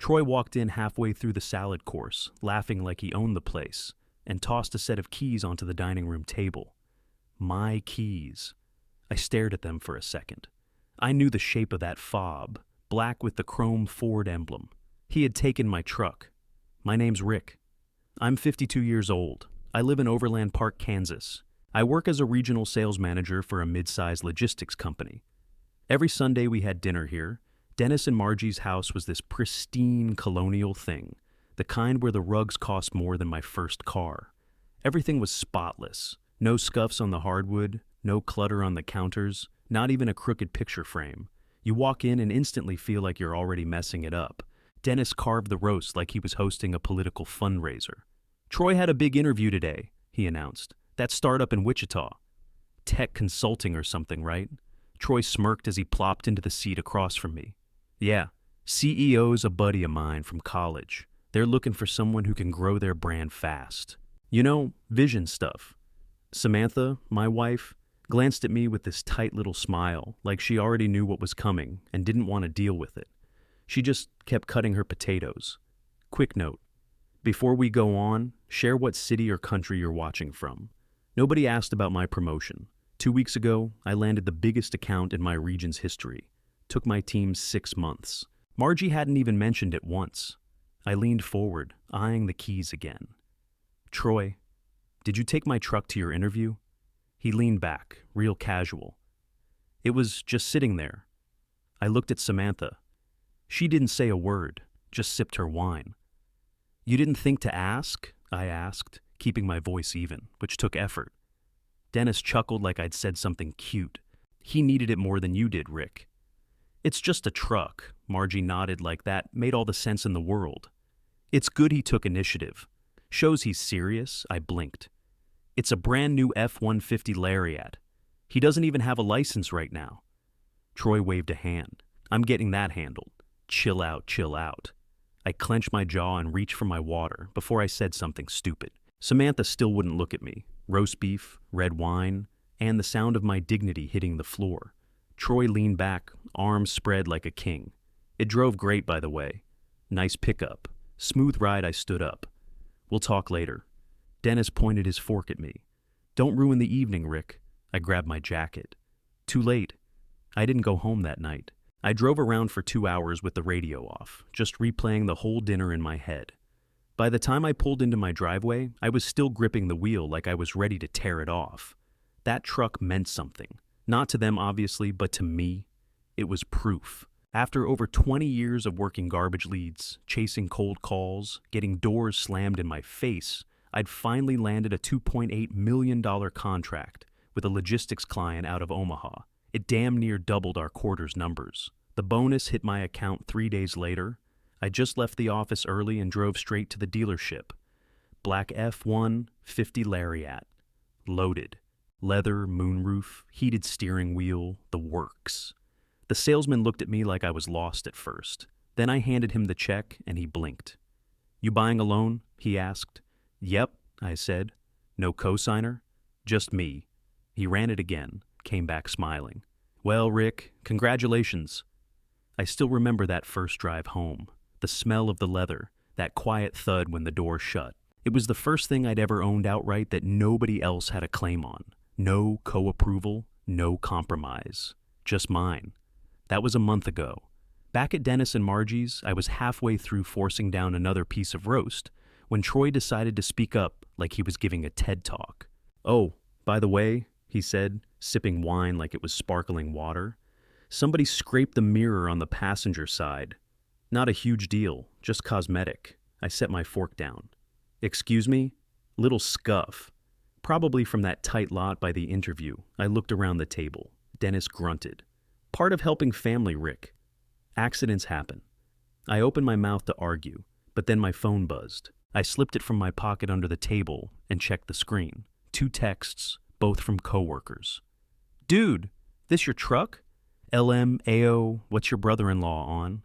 Troy walked in halfway through the salad course, laughing like he owned the place, and tossed a set of keys onto the dining room table. My keys. I stared at them for a second. I knew the shape of that fob, black with the chrome Ford emblem. He had taken my truck. My name's Rick. I'm 52 years old. I live in Overland Park, Kansas. I work as a regional sales manager for a mid-sized logistics company. Every Sunday we had dinner here. Dennis and Margie's house was this pristine colonial thing, the kind where the rugs cost more than my first car. Everything was spotless. No scuffs on the hardwood, no clutter on the counters, not even a crooked picture frame. You walk in and instantly feel like you're already messing it up. Dennis carved the roast like he was hosting a political fundraiser. Troy had a big interview today, he announced. That startup in Wichita. Tech consulting or something, right? Troy smirked as he plopped into the seat across from me. Yeah, CEO's a buddy of mine from college. They're looking for someone who can grow their brand fast. You know, vision stuff. Samantha, my wife, glanced at me with this tight little smile, like she already knew what was coming and didn't want to deal with it. She just kept cutting her potatoes. Quick note. Before we go on, share what city or country you're watching from. Nobody asked about my promotion. 2 weeks ago, I landed the biggest account in my region's history. Took my team 6 months. Margie hadn't even mentioned it once. I leaned forward, eyeing the keys again. Troy, did you take my truck to your interview? He leaned back, real casual. It was just sitting there. I looked at Samantha. She didn't say a word, just sipped her wine. You didn't think to ask? I asked, keeping my voice even, which took effort. Dennis chuckled like I'd said something cute. He needed it more than you did, Rick. It's just a truck. Margie nodded like that made all the sense in the world. It's good he took initiative. Shows he's serious. I blinked. It's a brand new F-150 Lariat. He doesn't even have a license right now. Troy waved a hand. I'm getting that handled. Chill out, chill out. I clenched my jaw and reached for my water before I said something stupid. Samantha still wouldn't look at me. Roast beef, red wine, and the sound of my dignity hitting the floor. Troy leaned back, arms spread like a king. It drove great, by the way. Nice pickup. Smooth ride. I stood up. We'll talk later. Dennis pointed his fork at me. Don't ruin the evening, Rick. I grabbed my jacket. Too late. I didn't go home that night. I drove around for 2 hours with the radio off, just replaying the whole dinner in my head. By the time I pulled into my driveway, I was still gripping the wheel like I was ready to tear it off. That truck meant something. Not to them, obviously, but to me. It was proof. After over 20 years of working garbage leads, chasing cold calls, getting doors slammed in my face, I'd finally landed a $2.8 million contract with a logistics client out of Omaha. It damn near doubled our quarter's numbers. The bonus hit my account 3 days later. I just left the office early and drove straight to the dealership. Black F-150 Lariat. Loaded. Leather, moonroof, heated steering wheel, the works. The salesman looked at me like I was lost at first. Then I handed him the check and he blinked. You buying a loan? He asked. Yep, I said. No cosigner? Just me. He ran it again, came back smiling. Well, Rick, congratulations. I still remember that first drive home. The smell of the leather, that quiet thud when the door shut. It was the first thing I'd ever owned outright that nobody else had a claim on. No co-approval, no compromise. Just mine. That was a month ago. Back at Dennis and Margie's, I was halfway through forcing down another piece of roast when Troy decided to speak up like he was giving a TED Talk. Oh, by the way, he said, sipping wine like it was sparkling water, somebody scraped the mirror on the passenger side. Not a huge deal, just cosmetic. I set my fork down. Excuse me? Little scuff. Probably from that tight lot by the interview. I looked around the table. Dennis grunted. Part of helping family, Rick. Accidents happen. I opened my mouth to argue, but then my phone buzzed. I slipped it from my pocket under the table and checked the screen. 2 texts, both from coworkers. Dude, this your truck? LMAO, what's your brother-in-law on?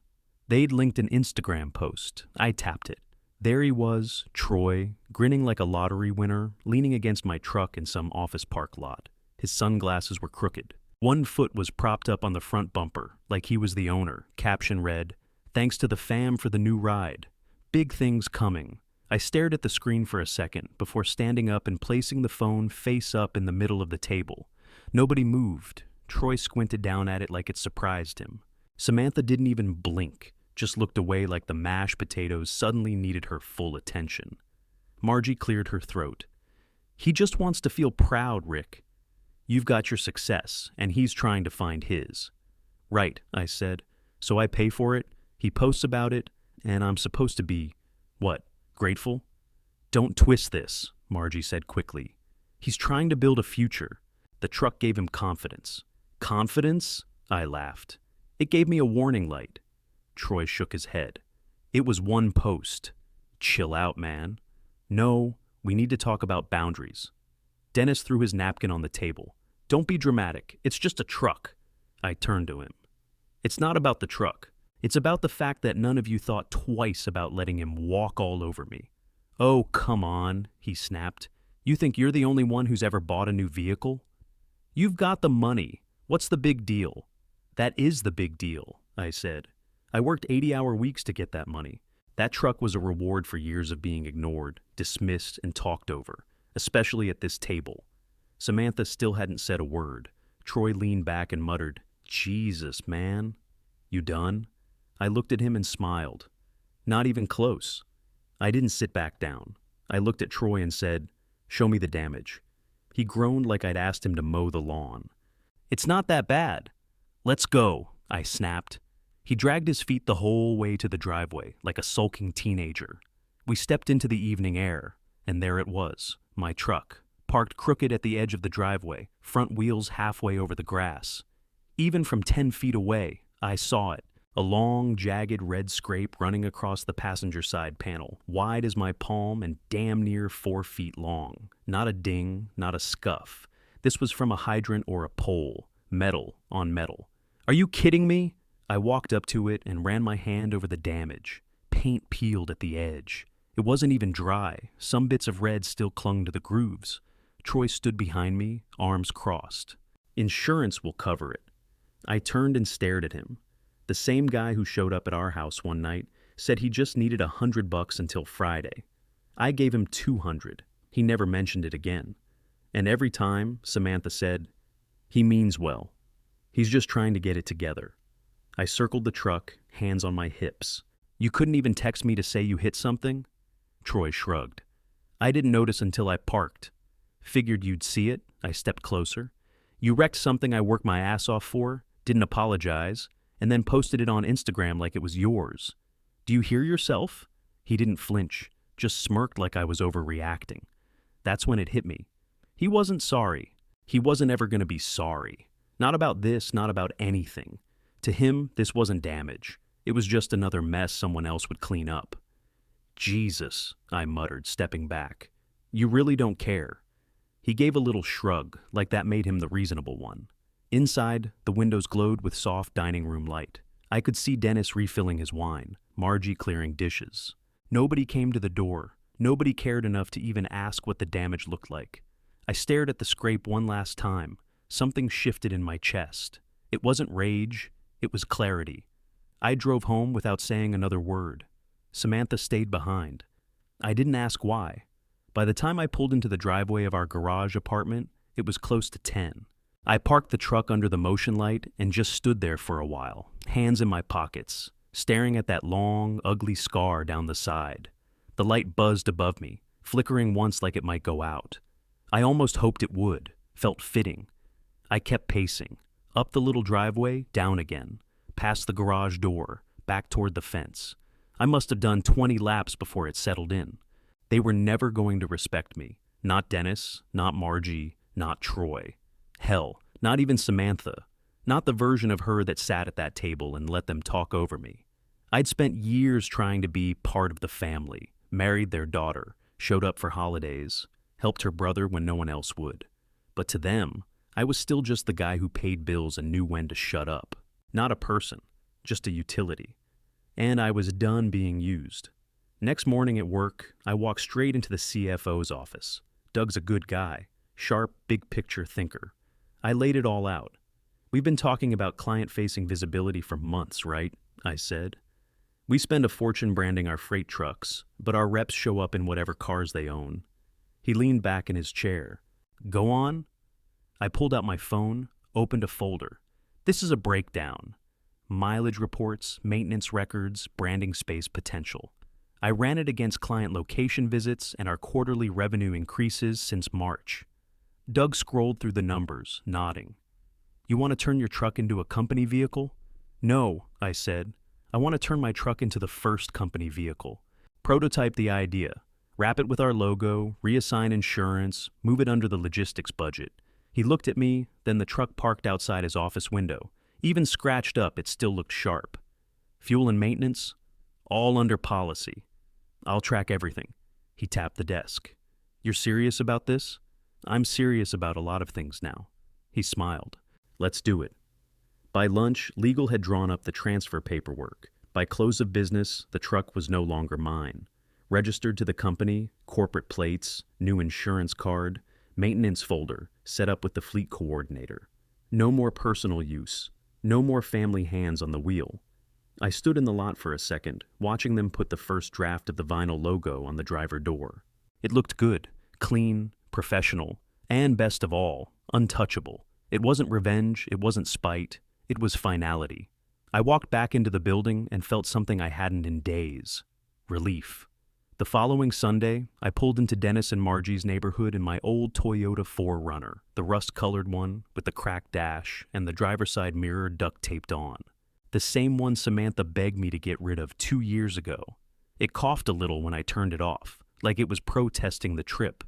They'd linked an Instagram post. I tapped it. There he was, Troy, grinning like a lottery winner, leaning against my truck in some office park lot. His sunglasses were crooked. One foot was propped up on the front bumper, like he was the owner. Caption read, Thanks to the fam for the new ride. Big things coming. I stared at the screen for a second before standing up and placing the phone face up in the middle of the table. Nobody moved. Troy squinted down at it like it surprised him. Samantha didn't even blink, just looked away like the mashed potatoes suddenly needed her full attention. Margie cleared her throat. He just wants to feel proud, Rick. You've got your success, and he's trying to find his. Right, I said. So I pay for it, he posts about it, and I'm supposed to be, what, grateful? Don't twist this, Margie said quickly. He's trying to build a future. The truck gave him confidence. Confidence? I laughed. It gave me a warning light. Troy shook his head. It was one post. Chill out, man. No, we need to talk about boundaries. Dennis threw his napkin on the table. Don't be dramatic. It's just a truck. I turned to him. It's not about the truck. It's about the fact that none of you thought twice about letting him walk all over me. Oh, come on, he snapped. You think you're the only one who's ever bought a new vehicle? You've got the money. What's the big deal? That is the big deal, I said. I worked 80-hour weeks to get that money. That truck was a reward for years of being ignored, dismissed, and talked over, especially at this table. Samantha still hadn't said a word. Troy leaned back and muttered, Jesus, man. You done? I looked at him and smiled. Not even close. I didn't sit back down. I looked at Troy and said, Show me the damage. He groaned like I'd asked him to mow the lawn. It's not that bad. Let's go, I snapped. He dragged his feet the whole way to the driveway, like a sulking teenager. We stepped into the evening air, and there it was, my truck, parked crooked at the edge of the driveway, front wheels halfway over the grass. Even from 10 feet away, I saw it, a long, jagged red scrape running across the passenger side panel, wide as my palm and damn near 4 feet long. Not a ding, not a scuff. This was from a hydrant or a pole, metal on metal. Are you kidding me? I walked up to it and ran my hand over the damage. Paint peeled at the edge. It wasn't even dry. Some bits of red still clung to the grooves. Troy stood behind me, arms crossed. Insurance will cover it. I turned and stared at him. The same guy who showed up at our house one night said he just needed $100 until Friday. I gave him $200. He never mentioned it again. And every time, Samantha said, he means well. He's just trying to get it together. I circled the truck, hands on my hips. You couldn't even text me to say you hit something? Troy shrugged. I didn't notice until I parked. Figured you'd see it. I stepped closer. You wrecked something I worked my ass off for, didn't apologize, and then posted it on Instagram like it was yours. Do you hear yourself? He didn't flinch, just smirked like I was overreacting. That's when it hit me. He wasn't sorry. He wasn't ever going to be sorry. Not about this, not about anything. To him, this wasn't damage. It was just another mess someone else would clean up. Jesus, I muttered, stepping back. You really don't care. He gave a little shrug, like that made him the reasonable one. Inside, the windows glowed with soft dining room light. I could see Dennis refilling his wine, Margie clearing dishes. Nobody came to the door. Nobody cared enough to even ask what the damage looked like. I stared at the scrape one last time. Something shifted in my chest. It wasn't rage. It was clarity. I drove home without saying another word. Samantha stayed behind. I didn't ask why. By the time I pulled into the driveway of our garage apartment, it was close to 10. I parked the truck under the motion light and just stood there for a while, hands in my pockets, staring at that long, ugly scar down the side. The light buzzed above me, flickering once like it might go out. I almost hoped it would, felt fitting. I kept pacing, up the little driveway, down again, past the garage door, back toward the fence. I must have done 20 laps before it settled in. They were never going to respect me. Not Dennis, not Margie, not Troy. Hell, not even Samantha. Not the version of her that sat at that table and let them talk over me. I'd spent years trying to be part of the family, married their daughter, showed up for holidays, helped her brother when no one else would. But to them, I was still just the guy who paid bills and knew when to shut up. Not a person, just a utility. And I was done being used. Next morning at work, I walked straight into the CFO's office. Doug's a good guy, sharp, big-picture thinker. I laid it all out. We've been talking about client-facing visibility for months, right? I said. We spend a fortune branding our freight trucks, but our reps show up in whatever cars they own. He leaned back in his chair. Go on? I pulled out my phone, opened a folder. This is a breakdown. Mileage reports, maintenance records, branding space potential. I ran it against client location visits and our quarterly revenue increases since March. Doug scrolled through the numbers, nodding. You want to turn your truck into a company vehicle? No, I said. I want to turn my truck into the first company vehicle. Prototype the idea. Wrap it with our logo, reassign insurance, move it under the logistics budget. He looked at me, then the truck parked outside his office window. Even scratched up, it still looked sharp. Fuel and maintenance? All under policy. I'll track everything. He tapped the desk. You're serious about this? I'm serious about a lot of things now. He smiled. Let's do it. By lunch, legal had drawn up the transfer paperwork. By close of business, the truck was no longer mine. Registered to the company, corporate plates, new insurance card, maintenance folder, set up with the fleet coordinator. No more personal use. No more family hands on the wheel. I stood in the lot for a second, watching them put the first draft of the vinyl logo on the driver door. It looked good, clean, professional, and best of all, untouchable. It wasn't revenge, it wasn't spite, it was finality. I walked back into the building and felt something I hadn't in days. Relief. The following Sunday, I pulled into Dennis and Margie's neighborhood in my old Toyota 4Runner, the rust-colored one with the cracked dash and the driver's side mirror duct-taped on. The same one Samantha begged me to get rid of 2 years ago. It coughed a little when I turned it off, like it was protesting the trip.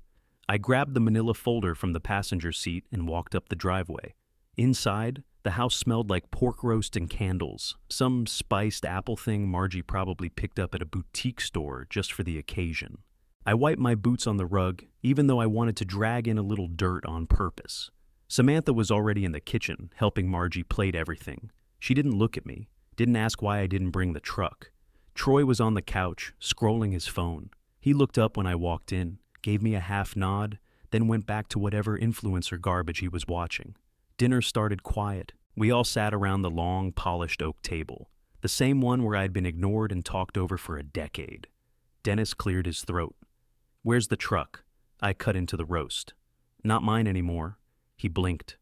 I grabbed the manila folder from the passenger seat and walked up the driveway. Inside, the house smelled like pork roast and candles, some spiced apple thing Margie probably picked up at a boutique store just for the occasion. I wiped my boots on the rug, even though I wanted to drag in a little dirt on purpose. Samantha was already in the kitchen, helping Margie plate everything. She didn't look at me, didn't ask why I didn't bring the truck. Troy was on the couch, scrolling his phone. He looked up when I walked in, gave me a half nod, then went back to whatever influencer garbage he was watching. Dinner started quiet. We all sat around the long, polished oak table, the same one where I'd been ignored and talked over for a decade. Dennis cleared his throat. Where's the truck? I cut into the roast. Not mine anymore. He blinked.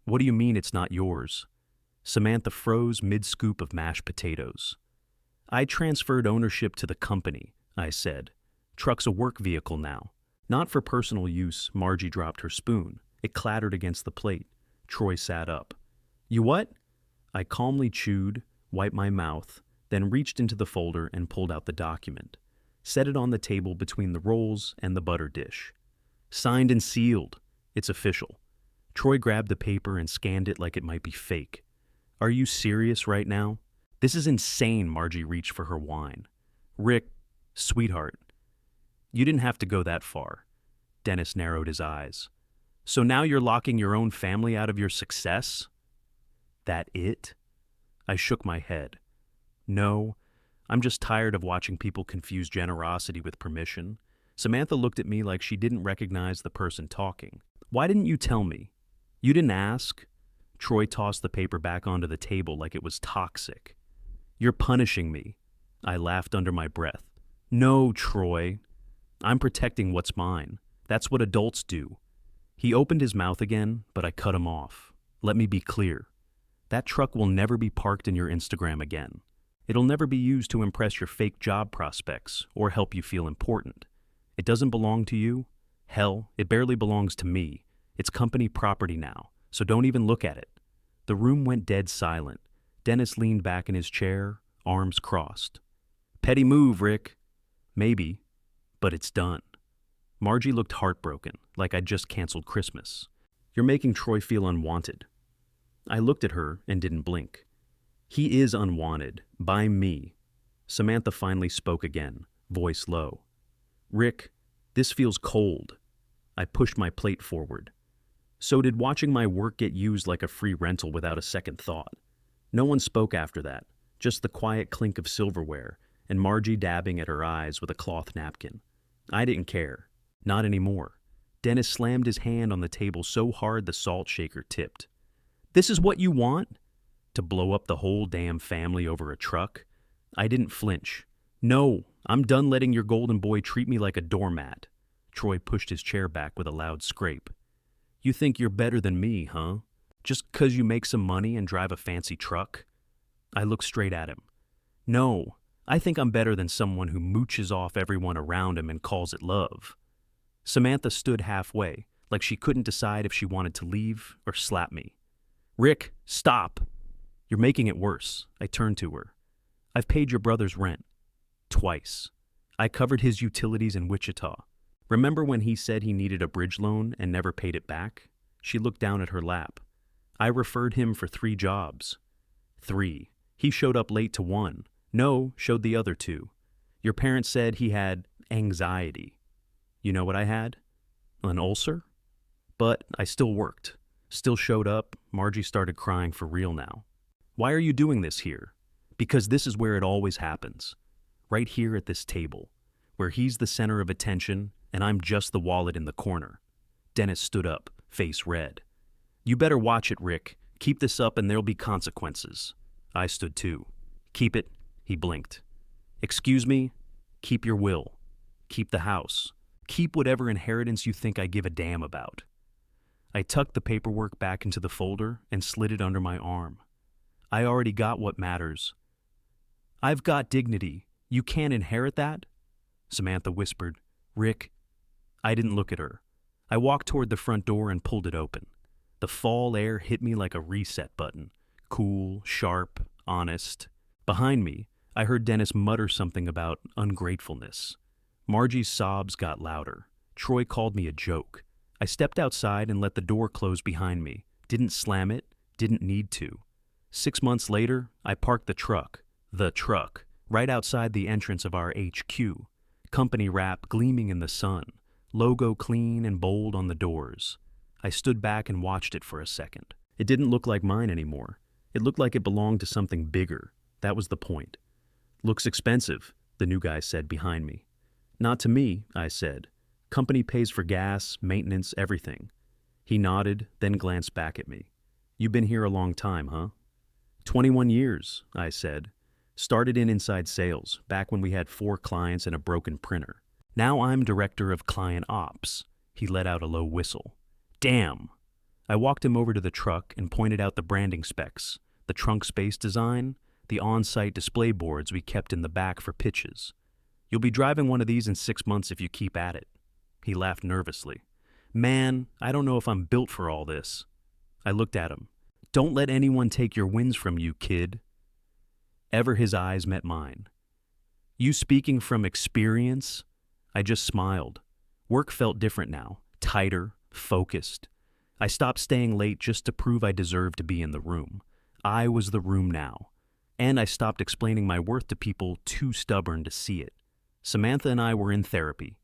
What do you mean it's not yours? Samantha froze mid-scoop of mashed potatoes. I transferred ownership to the company, I said. Truck's a work vehicle now. Not for personal use. Margie dropped her spoon. It clattered against the plate. Troy sat up. You what? I calmly chewed, wiped my mouth, then reached into the folder and pulled out the document. Set it on the table between the rolls and the butter dish. Signed and sealed. It's official. Troy grabbed the paper and scanned it like it might be fake. Are you serious right now? This is insane. Margie reached for her wine. Rick, sweetheart, you didn't have to go that far. Dennis narrowed his eyes. So now you're locking your own family out of your success? That it? I shook my head. No, I'm just tired of watching people confuse generosity with permission. Samantha looked at me like she didn't recognize the person talking. Why didn't you tell me? You didn't ask? Troy tossed the paper back onto the table like it was toxic. You're punishing me. I laughed under my breath. No, Troy. I'm protecting what's mine. That's what adults do. He opened his mouth again, but I cut him off. Let me be clear. That truck will never be parked in your Instagram again. It'll never be used to impress your fake job prospects or help you feel important. It doesn't belong to you. Hell, it barely belongs to me. It's company property now, so don't even look at it. The room went dead silent. Dennis leaned back in his chair, arms crossed. Petty move, Rick. Maybe, but it's done. Margie looked heartbroken, like I'd just canceled Christmas. You're making Troy feel unwanted. I looked at her and didn't blink. He is unwanted, by me. Samantha finally spoke again, voice low. Rick, this feels cold. I pushed my plate forward. So did watching my work get used like a free rental without a second thought. No one spoke after that, just the quiet clink of silverware and Margie dabbing at her eyes with a cloth napkin. I didn't care. Not anymore. Dennis slammed his hand on the table so hard the salt shaker tipped. This is what you want? To blow up the whole damn family over a truck? I didn't flinch. No, I'm done letting your golden boy treat me like a doormat. Troy pushed his chair back with a loud scrape. You think you're better than me, huh? Just 'cause you make some money and drive a fancy truck? I looked straight at him. No, I think I'm better than someone who mooches off everyone around him and calls it love. Samantha stood halfway, like she couldn't decide if she wanted to leave or slap me. Rick, stop! You're making it worse. I turned to her. I've paid your brother's rent. Twice. I covered his utilities in Wichita. Remember when he said he needed a bridge loan and never paid it back? She looked down at her lap. I referred him for 3 jobs. 3. He showed up late to 1. No, showed the other 2. Your parents said he had anxiety. You know what I had? An ulcer? But I still worked. Still showed up. Margie started crying for real now. Why are you doing this here? Because this is where it always happens. Right here at this table, where he's the center of attention and I'm just the wallet in the corner. Dennis stood up, face red. You better watch it, Rick. Keep this up and there'll be consequences. I stood too. Keep it, he blinked. Excuse me? Keep your will. Keep the house. Keep whatever inheritance you think I give a damn about. I tucked the paperwork back into the folder and slid it under my arm. I already got what matters. I've got dignity. You can't inherit that? Samantha whispered. Rick. I didn't look at her. I walked toward the front door and pulled it open. The fall air hit me like a reset button. Cool, sharp, honest. Behind me, I heard Dennis mutter something about ungratefulness. Margie's sobs got louder. Troy called me a joke. I stepped outside and let the door close behind me. Didn't slam it, didn't need to. 6 months later, I parked the truck, right outside the entrance of our HQ. Company wrap gleaming in the sun, logo clean and bold on the doors. I stood back and watched it for a second. It didn't look like mine anymore. It looked like it belonged to something bigger. That was the point. Looks expensive, the new guy said behind me. Not to me, I said. Company pays for gas, maintenance, everything. He nodded, then glanced back at me. You've been here a long time, huh? 21 years, I said. Started in inside sales, back when we had 4 clients and a broken printer. Now I'm director of client ops. He let out a low whistle. Damn! I walked him over to the truck and pointed out the branding specs, the trunk space design, the on-site display boards we kept in the back for pitches. You'll be driving one of these in 6 months if you keep at it. He laughed nervously. Man, I don't know if I'm built for all this. I looked at him. Don't let anyone take your wins from you, kid. Ever his eyes met mine. You speaking from experience? I just smiled. Work felt different now, tighter, focused. I stopped staying late just to prove I deserved to be in the room. I was the room now. And I stopped explaining my worth to people too stubborn to see it. Samantha and I were in therapy.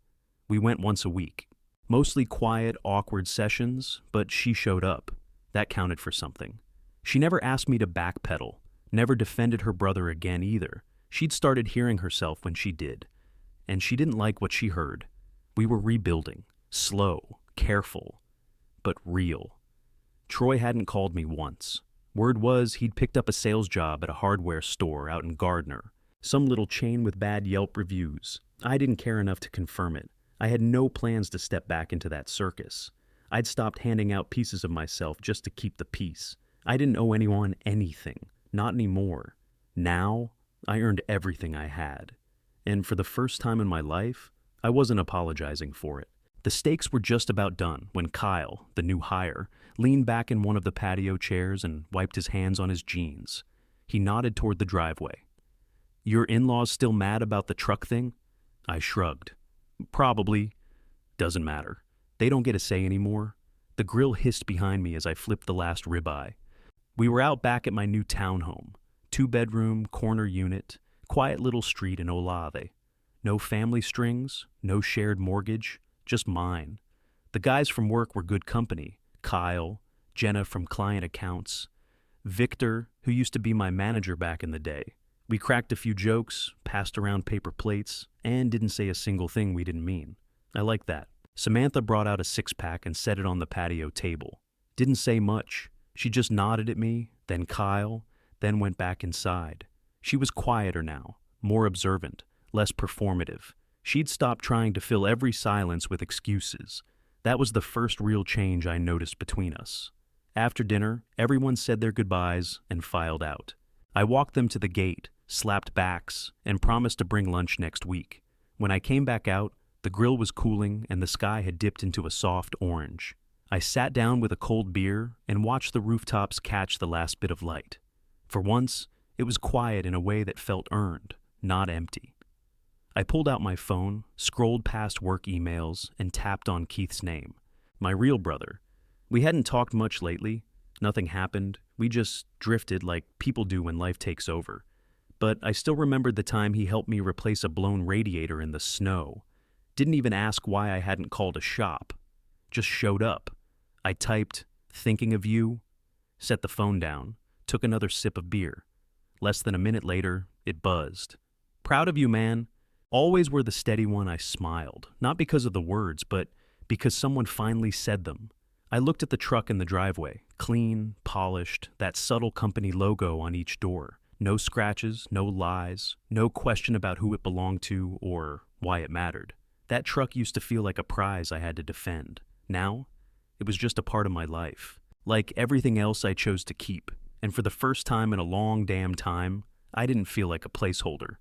We went once a week. Mostly quiet, awkward sessions, but she showed up. That counted for something. She never asked me to backpedal, never defended her brother again either. She'd started hearing herself when she did. And she didn't like what she heard. We were rebuilding. Slow, careful, but real. Troy hadn't called me once. Word was he'd picked up a sales job at a hardware store out in Gardner. Some little chain with bad Yelp reviews. I didn't care enough to confirm it. I had no plans to step back into that circus. I'd stopped handing out pieces of myself just to keep the peace. I didn't owe anyone anything. Not anymore. Now, I earned everything I had. And for the first time in my life, I wasn't apologizing for it. The stakes were just about done when Kyle, the new hire, leaned back in one of the patio chairs and wiped his hands on his jeans. He nodded toward the driveway. Your in-laws still mad about the truck thing? I shrugged. Probably. Doesn't matter. They don't get a say anymore. The grill hissed behind me as I flipped the last ribeye. We were out back at my new townhome. 2-bedroom, corner unit, quiet little street in Olave. No family strings, no shared mortgage, just mine. The guys from work were good company. Kyle, Jenna from client accounts, Victor, who used to be my manager back in the day. We cracked a few jokes, passed around paper plates, and didn't say a single thing we didn't mean. I liked that. Samantha brought out a 6-pack and set it on the patio table. Didn't say much. She just nodded at me, then Kyle, then went back inside. She was quieter now, more observant, less performative. She'd stopped trying to fill every silence with excuses. That was the first real change I noticed between us. After dinner, everyone said their goodbyes and filed out. I walked them to the gate, slapped backs, and promised to bring lunch next week. When I came back out, the grill was cooling and the sky had dipped into a soft orange. I sat down with a cold beer and watched the rooftops catch the last bit of light. For once, it was quiet in a way that felt earned, not empty. I pulled out my phone, scrolled past work emails, and tapped on Keith's name. My real brother. We hadn't talked much lately. Nothing happened. We just drifted like people do when life takes over. But I still remembered the time he helped me replace a blown radiator in the snow. Didn't even ask why I hadn't called a shop. Just showed up. I typed, "Thinking of you," set the phone down, took another sip of beer. Less than a minute later, it buzzed. "Proud of you, man." Always were the steady one. I smiled, not because of the words, but because someone finally said them. I looked at the truck in the driveway, clean, polished, that subtle company logo on each door. No scratches, no lies, no question about who it belonged to or why it mattered. That truck used to feel like a prize I had to defend. Now, it was just a part of my life. Like everything else I chose to keep. And for the first time in a long damn time, I didn't feel like a placeholder.